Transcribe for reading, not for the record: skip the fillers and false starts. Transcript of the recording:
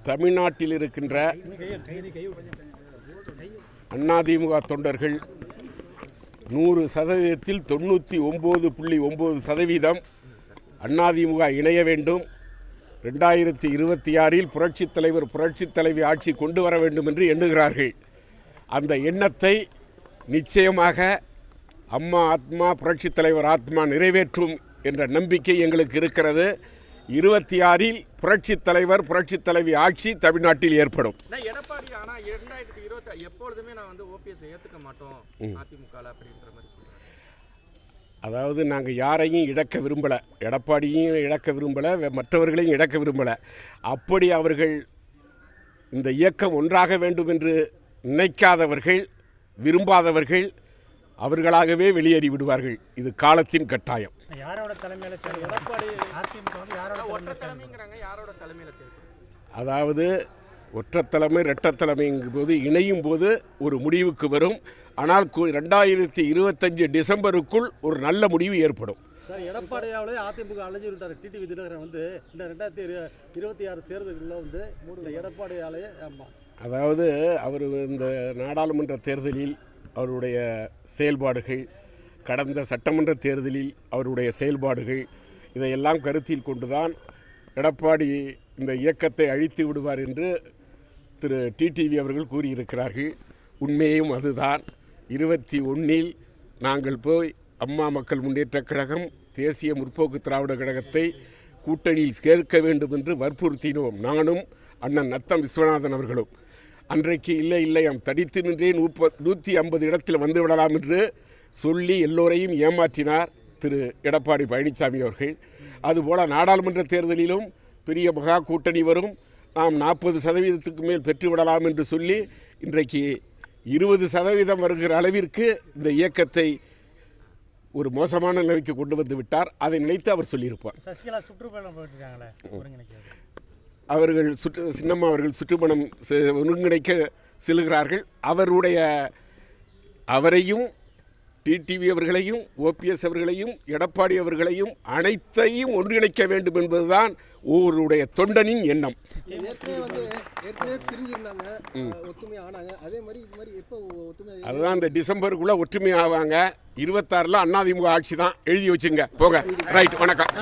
தமிழ்நாட்டில் இருக்கின்ற அதிமுக தொண்டர்கள் 100%த்தில் 99.9% அதிமுக இணைய வேண்டும், 2026இல் புரட்சித் தலைவர் புரட்சித் தலைவி ஆட்சி கொண்டு வர வேண்டும் என்று எண்ணுகிறார்கள். அந்த எண்ணத்தை நிச்சயமாக அம்மா ஆத்மா புரட்சித் தலைவர் ஆத்மா நிறைவேற்றும் என்ற நம்பிக்கை எங்களுக்கு இருக்கிறது. 26இல் புரட்சித் தலைவர் புரட்சித் தலைவி ஆட்சி தமிழ்நாட்டில் ஏற்படும். எடப்பாடி ஆனா 2020 எப்பொழுதுமே நான் ஓபிஎஸ் ஏத்துக்க மாட்டோம் அதிமுக அப்படின்ற மாதிரி சொல்றாங்க. அதாவது நாங்கள் யாரையும் இழக்க விரும்பலை, எடப்பாடியும் இழக்க விரும்பலை, மற்றவர்களையும் இழக்க விரும்பலை. அப்படி அவர்கள் இந்த இயக்கம் ஒன்றாக வேண்டும் என்று நினைக்காதவர்கள், விரும்பாதவர்கள் அவர்களாகவே வெளியேறி விடுவார்கள். இது காலத்தின் கட்டாயம். அதாவது ஒற்றை தலைமை இரட்டை தலைமைங்கும் போது இணையும் போது ஒரு முடிவுக்கு வரும். ஆனால் 2025 டிசம்பருக்குள் ஒரு நல்ல முடிவு ஏற்படும். சார், எடப்பாடியாவில் அதிமுக அலைஞ்சு விட்டார். டிடிவி தினகரன் இந்த 2026 தேர்தலில் எடப்பாடியாலே அதாவது அவர் இந்த நாடாளுமன்ற தேர்தலில் அவருடைய செயல்பாடுகள், கடந்த சட்டமன்ற தேர்தலில் அவருடைய செயல்பாடுகள், இதையெல்லாம் கருத்தில் கொண்டுதான் எடப்பாடி இந்த இயக்கத்தை அழித்து விடுவார் என்று திரு டிடிவி அவர்கள் கூறியிருக்கிறார்கள். உண்மையும் அதுதான். 21இல் நாங்கள் போய் அம்மா மக்கள் முன்னேற்றக் கழகம், தேசிய முற்போக்கு திராவிட கழகத்தை கூட்டணியில் சேர்க்க வேண்டும் என்று வற்புறுத்தினோம். நானும் அண்ணன் நத்தம் விஸ்வநாதன் அவர்களும். அன்றைக்கு இல்லை தடித்து நின்றே 150 இடத்தில் வந்து விடலாம் என்று சொல்லி எல்லோரையும் ஏமாற்றினார் திரு எடப்பாடி பழனிசாமி அவர்கள். அதுபோல் நாடாளுமன்ற தேர்தலிலும் பெரிய மகா கூட்டணி வரும், நாம் 40% மேல் பெற்றுவிடலாம் என்று சொல்லி இன்றைக்கு 20% வருகிற அளவிற்கு இந்த இயக்கத்தை ஒரு மோசமான நிலைக்கு கொண்டு வந்து விட்டார். அதை நினைத்து அவர் சொல்லியிருப்பார். சசிகலா சுற்றுப்பயணம் போயிட்டுருக்காங்களே, அவர்கள் சின்னம்மா அவர்கள் சுற்றுப்பயணம் ஒருங்கிணைக்க செல்கிறார்கள். அவரையும் டிடிவி அவர்களையும் ஓபிஎஸ் அவர்களையும் எடப்பாடி அவர்களையும் அனைத்தையும் ஒன்றிணைக்க வேண்டும் என்பதுதான் ஒவ்வொருடைய தொண்டனின் எண்ணம். அதுதான் இந்த டிசம்பருக்குள்ள ஒற்றுமை ஆவாங்க. 26ல் அதிமுக ஆட்சி தான். எழுதி வச்சுங்க. போங்க. ரைட். வணக்கம்.